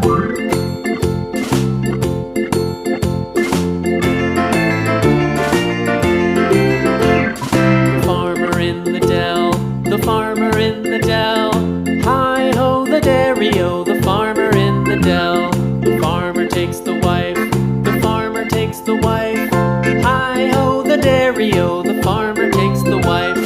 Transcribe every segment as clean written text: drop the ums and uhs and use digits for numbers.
Farmer in the dell, the farmer in the dell. Hi-ho the dairy-o, the farmer in the dell. The farmer takes the wife, the farmer takes the wife. Hi-ho the dairy-o, the farmer takes the wife.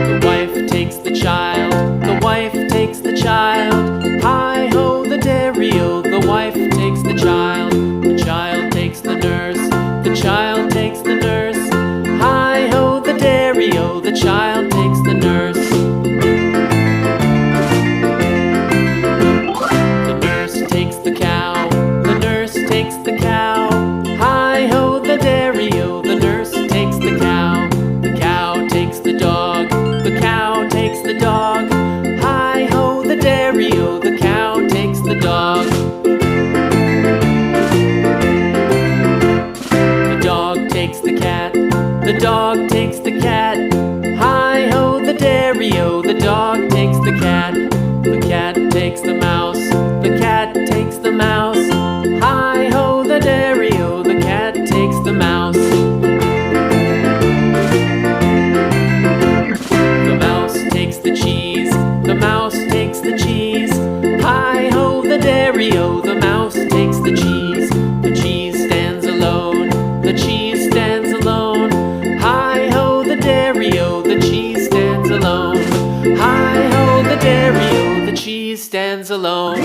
The wife takes the child, the wife takes the child. Hi-ho the dairy-o, the wife takes the child. The child takes the nurse, the child takes the nurse. Hi-ho the dairy-o, the child takes the nurse. The nurse takes the cow, the nurse takes the cow. Hi-ho the dairy-o, the nurse takes the cow. The cow takes the dog, the cow takes the dog. Hi-ho the dairy-o, the cow takes the dog. The dog takes the cat, the dog takes the cat. Hi-ho the dairy-o, the dog takes the cat. The cat takes the mouse, the cat takes the mouse. Hi-ho the dairy-o, the cat takes the mouse. The mouse takes the cheese, the mouse takes the cheese. Hi-ho the dairy-o, the mouse takes the cheese. The cheese stands alone, the cheese stands alone. Hi-ho the dairy-o, the cheese stands alone. Hi-ho the dairy-o, the cheese stands alone.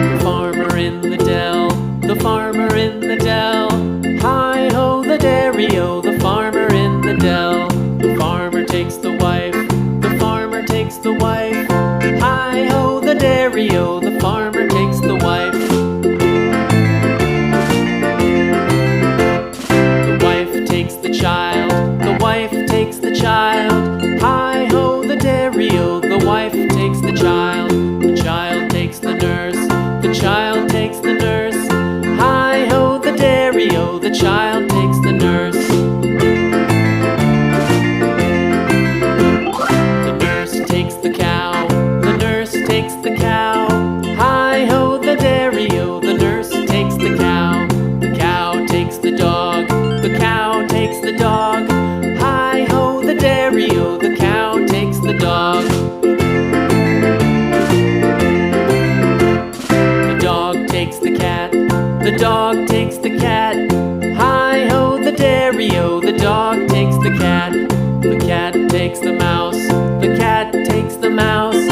The farmer in the dell, the farmer in the dell. Hi-ho the dairy-o, the farmer in the dell. The farmer takes the wife, the farmer takes the wife. Hi-ho the dairy-o, the farmer takes the wife. The wife takes the child, the wife takes the child. Hi-ho the dairy-o, the wife takes the child. The child takes the nurse, the child takes the nurse. Hi-ho the dairy-o, the child takes the nurse. The nurse takes the cow, the nurse takes the cow. Hi-ho the dairy-o, the nurse takes the cow. The cow takes the dog, the cow takes the dog. Hi-ho the dairy-o, the cow takes the dog. The dog takes the cat, the dog takes the cat. Hi-ho the dairy-o, the dog takes the cat. The cat takes the mouse, the cat takes the mouse.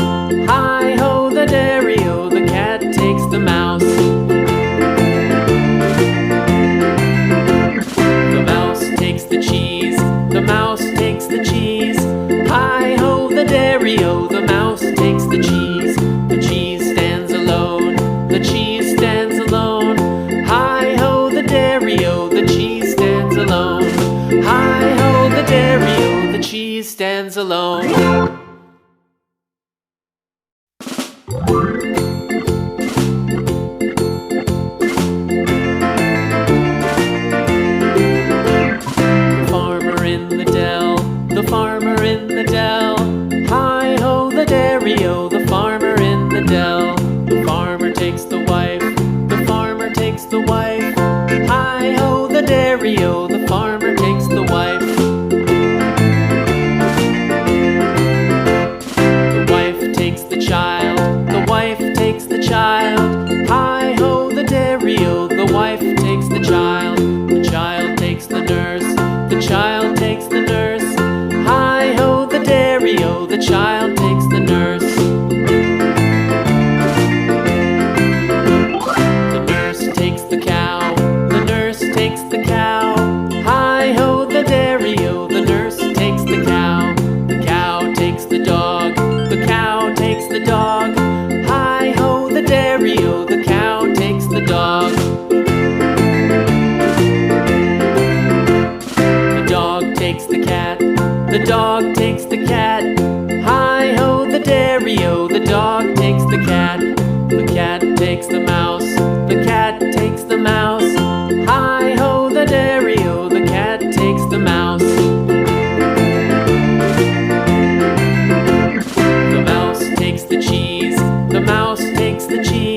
Hi-ho the dairy-o, the cat takes the mouse. The mouse takes the cheese, the mouse takes the cheese. Hi-ho the dairy-o, the mouse takes the cheese. The cheese stands alone, the cheese stands alone. Hi-ho the dairy-o, the cheese stands alone. Hi-ho the dairy-o, the cheese stands alone. The farmer in the dell, the farmer in the dell. Hi-ho the dairy-o, the farmer in the dell. The farmer takes the wife, the farmer takes the wife. Hi-ho the dairy-o, the farmer takes the wife. The wife takes the child, the wife takes the child. Hi-ho the dairy-o, the wife takes the child. The child takes the nurse, the child takes the nurse. Hi-ho the dairy-o, the child takes the nurse. The nurse takes the cow, the nurse takes the cow. Hi-ho the dairy-o, the nurse takes the cow. The cow takes the dog, the cow takes the dog. Hi-ho the dairy-o, the cow takes the dog. The dog takes the cat, the dog takes the cat. Hi-ho the dairy-o, the dog takes the cat. The cat takes the mouse, the cat takes the mouse. Hi-ho the dairy-o, the cat takes the mouse. The mouse takes the cheese, the mouse takes the cheese.